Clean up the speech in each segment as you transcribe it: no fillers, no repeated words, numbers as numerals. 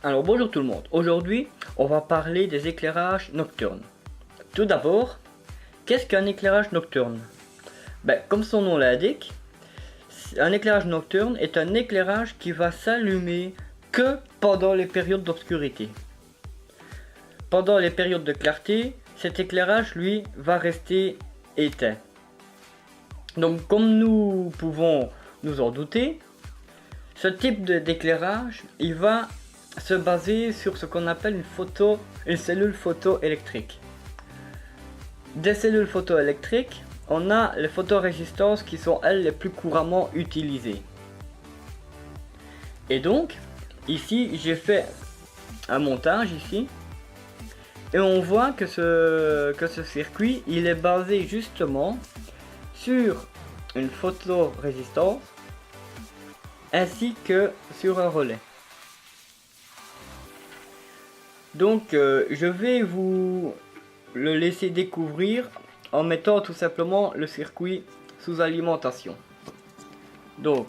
Alors bonjour tout le monde, aujourd'hui on va parler des éclairages nocturnes. Tout d'abord, qu'est-ce qu'un éclairage nocturne? Comme son nom l'indique, un éclairage nocturne est un éclairage qui va s'allumer que pendant les périodes d'obscurité. Pendant les périodes de clarté, cet éclairage lui va rester éteint. Donc comme nous pouvons nous en douter, ce type d'éclairage, il va se baser sur ce qu'on appelle une cellule photoélectrique. Des cellules photoélectriques, on a les photorésistances qui sont elles les plus couramment utilisées. Et donc, ici j'ai fait un montage ici, et on voit que ce circuit, il est basé justement sur une photorésistance ainsi que sur un relais. Donc je vais vous le laisser découvrir en mettant tout simplement le circuit sous alimentation. Donc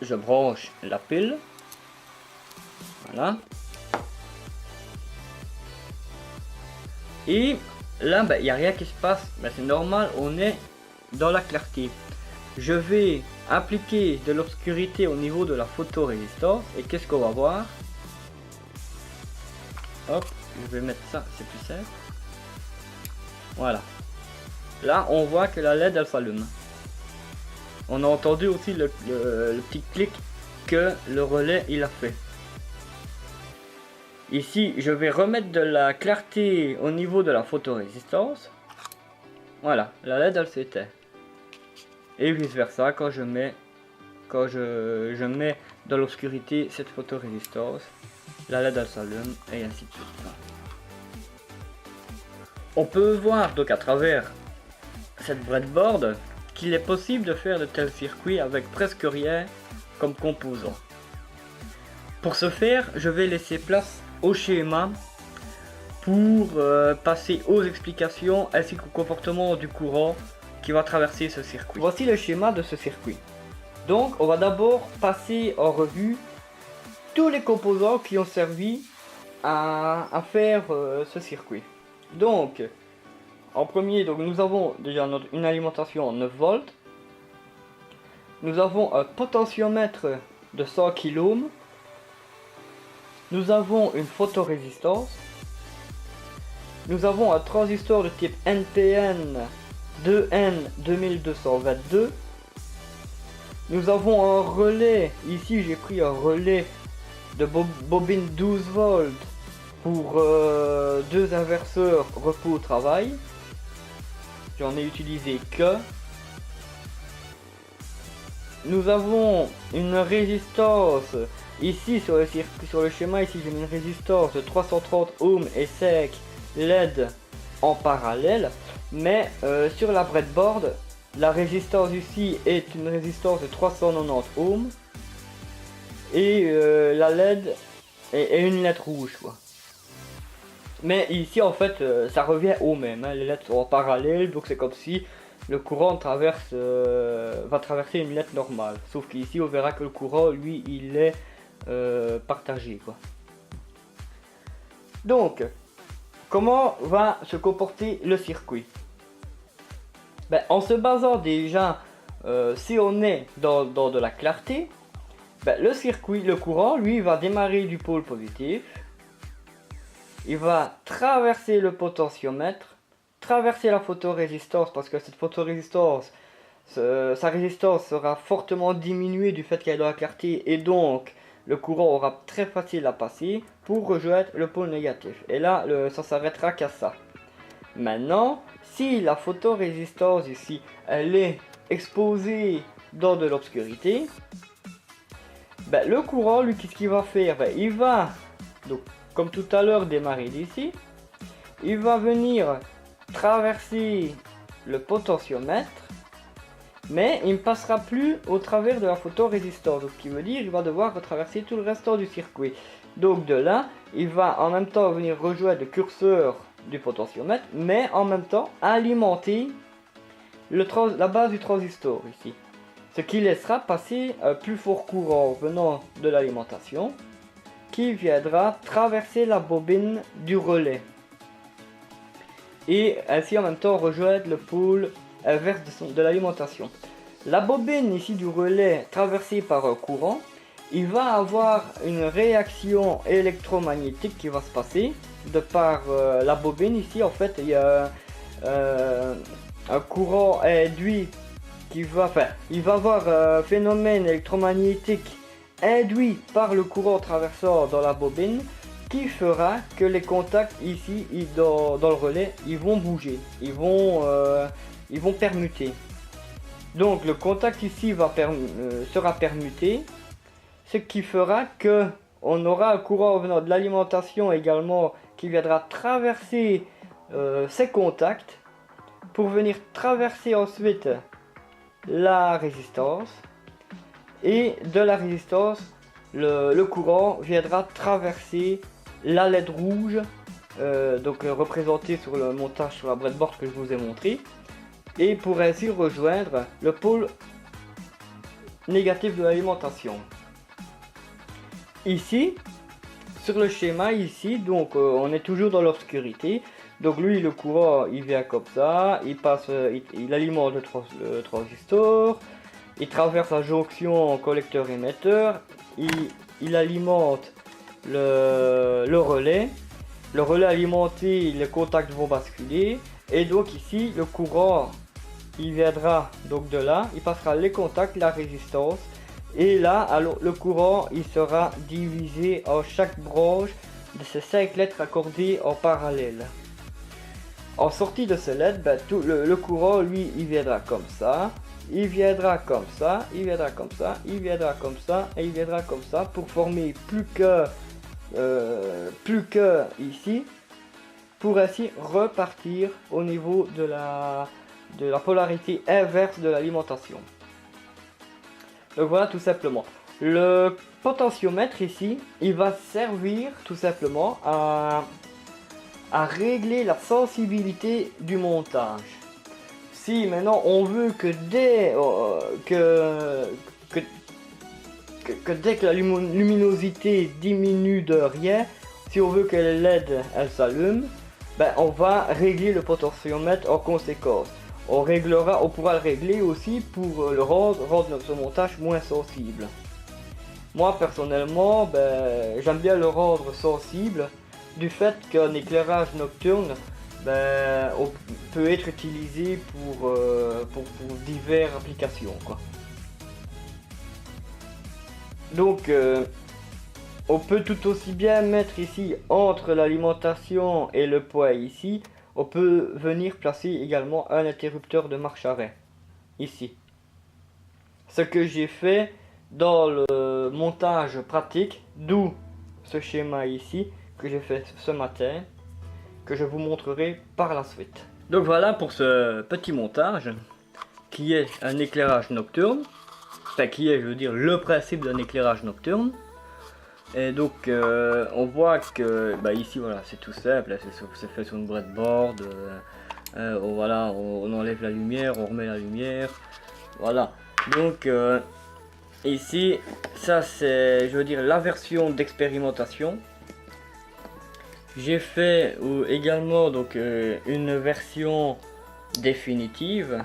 je branche la pile, voilà, et là il n'y a rien qui se passe, c'est normal, on est dans la clarté. Je vais appliquer de l'obscurité au niveau de la photorésistance et qu'est-ce qu'on va voir? Hop, je vais mettre ça, c'est plus simple. Voilà. Là, on voit que la LED, elle s'allume. On a entendu aussi le petit clic que le relais, il a fait. Ici, je vais remettre de la clarté au niveau de la photorésistance. Voilà, la LED, elle s'éteint. Et vice versa, quand je mets dans l'obscurité cette photorésistance, la LED elle s'allume et ainsi de suite. On peut voir donc à travers cette breadboard qu'il est possible de faire de tels circuits avec presque rien comme composant. Pour ce faire, je vais laisser place au schéma pour passer aux explications ainsi qu'au comportement du courant qui va traverser ce circuit. Voici le schéma de ce circuit. Donc on va d'abord passer en revue tous les composants qui ont servi à faire ce circuit. Donc en premier, nous avons déjà une alimentation en 9 volts. Nous avons un potentiomètre de 100 kΩ. Nous avons une photorésistance. Nous avons un transistor de type NPN 2N2222. Nous avons un relais, ici j'ai pris un relais de bobine 12 volts pour deux inverseurs repos au travail. J'en ai utilisé que. Nous avons une résistance, ici sur le schéma, ici j'ai mis une résistance de 330 ohms et 5 LED en parallèle. Mais sur la breadboard, la résistance ici est une résistance de 390 ohms et la LED est une lettre rouge, quoi. Mais ici en fait ça revient au même, hein. Les lettres sont en parallèle, donc c'est comme si le courant va traverser une lettre normale. Sauf qu'ici on verra que le courant lui il est partagé, quoi. Donc comment va se comporter le circuit? En se basant déjà, si on est dans de la clarté, le courant, lui, va démarrer du pôle positif. Il va traverser le potentiomètre, traverser la photorésistance, parce que cette photorésistance, sa résistance sera fortement diminuée du fait qu'elle est dans la clarté, et donc le courant aura très facile à passer pour rejoindre le pôle négatif. Et là, ça s'arrêtera qu'à ça. Maintenant, si la photorésistance ici, elle est exposée dans de l'obscurité, le courant, lui, qu'est-ce qu'il va faire? Il va, donc, comme tout à l'heure, démarrer d'ici. Il va venir traverser le potentiomètre, mais il ne passera plus au travers de la photorésistance. Donc, ce qui veut dire qu'il va devoir retraverser tout le restant du circuit. Donc, de là, il va en même temps venir rejoindre le curseur du potentiomètre, mais en même temps alimenter la base du transistor ici. Ce qui laissera passer un plus fort courant venant de l'alimentation qui viendra traverser la bobine du relais. Et ainsi en même temps rejoindre le pôle inverse de l'alimentation. La bobine ici du relais traversée par un courant, il va avoir une réaction électromagnétique qui va se passer de par la bobine. Ici en fait il y a un courant induit qui va, il va avoir un phénomène électromagnétique induit par le courant traversant dans la bobine qui fera que les contacts ici dans le relais ils vont bouger, ils vont permuter. Donc le contact ici sera permuté, ce qui fera que on aura un courant venant de l'alimentation également qui viendra traverser ces contacts pour venir traverser ensuite la résistance, et de la résistance le courant viendra traverser la LED rouge, donc représentée sur le montage sur la breadboard que je vous ai montré, et pour ainsi rejoindre le pôle négatif de l'alimentation. Ici sur le schéma ici, donc on est toujours dans l'obscurité. Donc lui, le courant il vient comme ça, il passe, il alimente le transistor, il traverse la jonction collecteur-émetteur, il alimente le relais alimenté, les contacts vont basculer, et donc ici le courant il viendra donc de là, il passera les contacts, la résistance, et là alors le courant il sera divisé en chaque branche de ces 5 lettres accordées en parallèle. En sortie de ce LED, tout le courant lui il viendra comme ça, il viendra comme ça, il viendra comme ça, il viendra comme ça et il viendra comme ça pour former plus que ici, pour ainsi repartir au niveau de la polarité inverse de l'alimentation. Donc voilà tout simplement. Le potentiomètre ici, il va servir tout simplement à régler la sensibilité du montage. Si maintenant on veut que dès que la luminosité diminue de rien, si on veut que les LED elles s'allument, on va régler le potentiomètre en conséquence. On pourra le régler aussi pour le rendre notre montage moins sensible. Moi personnellement, j'aime bien le rendre sensible du fait qu'un éclairage nocturne peut être utilisé pour diverses applications, quoi. Donc on peut tout aussi bien mettre ici entre l'alimentation et le poids ici, on peut venir placer également un interrupteur de marche arrêt ici. Ce que j'ai fait dans le montage pratique, d'où ce schéma ici que j'ai fait ce matin, que je vous montrerai par la suite. Donc voilà pour ce petit montage qui est un éclairage nocturne, qui est, je veux dire, le principe d'un éclairage nocturne. Et donc on voit que ici voilà, c'est tout simple, c'est fait sur une breadboard, voilà, on enlève la lumière, on remet la lumière, voilà. Donc ici ça c'est, je veux dire, la version d'expérimentation. J'ai fait également donc une version définitive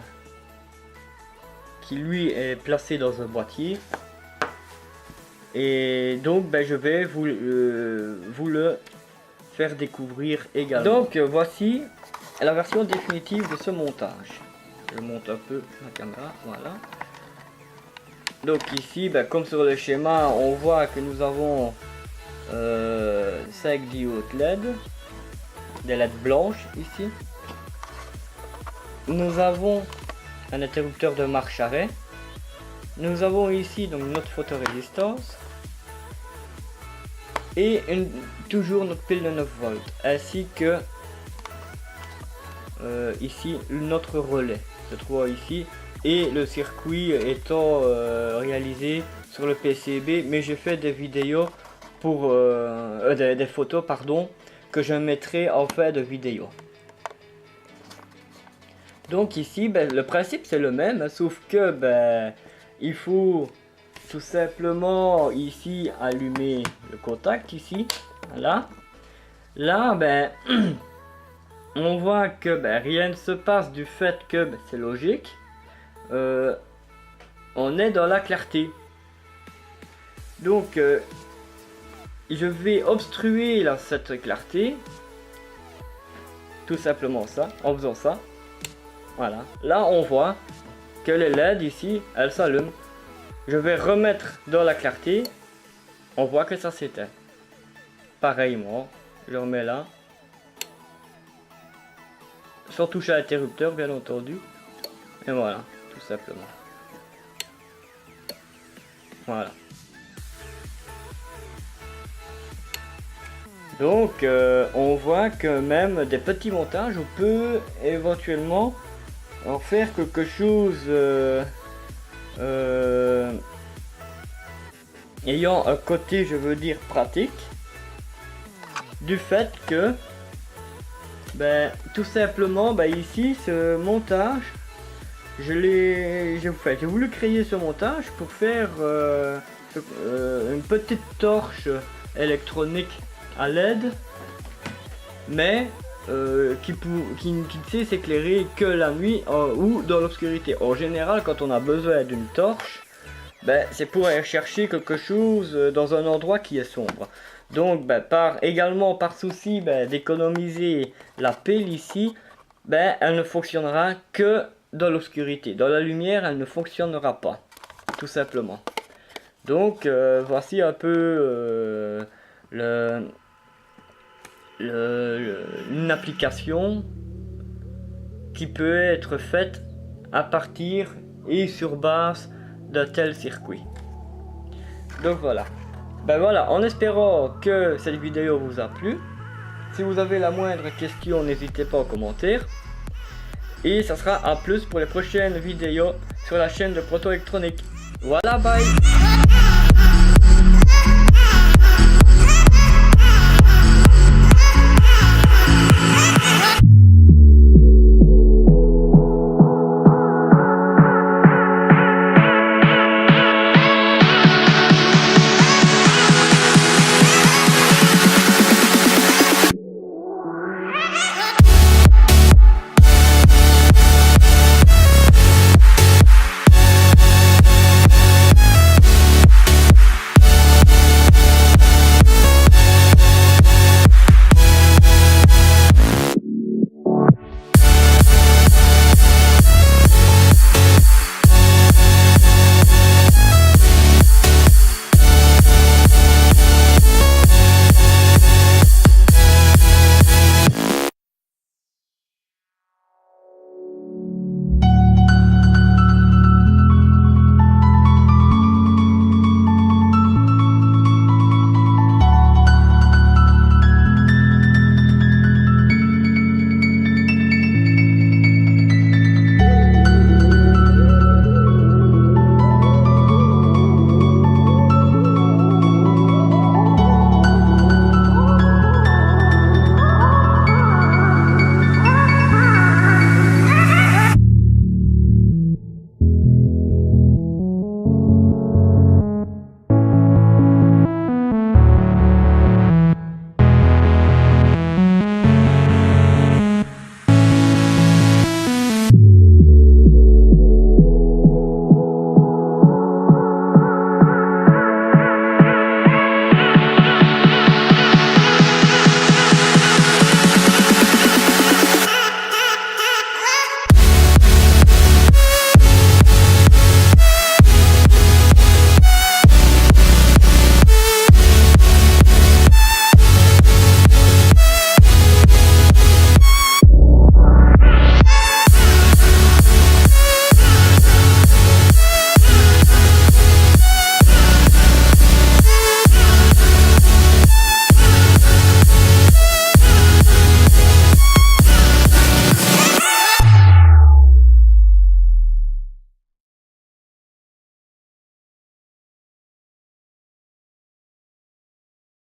qui lui est placée dans un boîtier. Et donc je vais vous le faire découvrir également. Donc voici la version définitive de ce montage. Je monte un peu la caméra, voilà. Donc ici, comme sur le schéma, on voit que nous avons 5 diodes LED, des LED blanches ici. Nous avons un interrupteur de marche arrêt. Nous avons ici donc notre photorésistance et toujours notre pile de 9 volts, ainsi que ici notre relais se trouve ici, et le circuit étant réalisé sur le PCB, mais j'ai fait des vidéos pour des photos pardon, que je mettrai en fin de vidéo. Donc ici le principe c'est le même, sauf que il faut tout simplement ici allumer le contact ici, voilà. Là ben on voit que rien ne se passe du fait que c'est logique, on est dans la clarté. Donc je vais obstruer là, cette clarté, tout simplement ça, en faisant ça. Voilà, là on voit que les LED ici, elles s'allument. Je vais remettre dans la clarté, on voit que ça s'éteint. Pareillement, je remets là, sans toucher à l'interrupteur bien entendu. Et voilà, tout simplement. Voilà. Donc on voit que même des petits montages, on peut éventuellement en faire quelque chose ayant un côté, je veux dire, pratique, du fait que tout simplement ici ce montage j'ai voulu créer ce montage pour faire une petite torche électronique à LED, mais qui ne sait s'éclairer que la nuit ou dans l'obscurité. En général, quand on a besoin d'une torche, c'est pour aller chercher quelque chose dans un endroit qui est sombre. Donc également par souci d'économiser la pile ici, elle ne fonctionnera que dans l'obscurité. Dans la lumière, elle ne fonctionnera pas, tout simplement. Donc voici un peu une application qui peut être faite à partir et sur base d'un tel circuit. Donc voilà. Voilà, en espérant que cette vidéo vous a plu. Si vous avez la moindre question, n'hésitez pas en commentaire. Et ça sera à plus pour les prochaines vidéos sur la chaîne de Proto Électronique. Voilà, bye.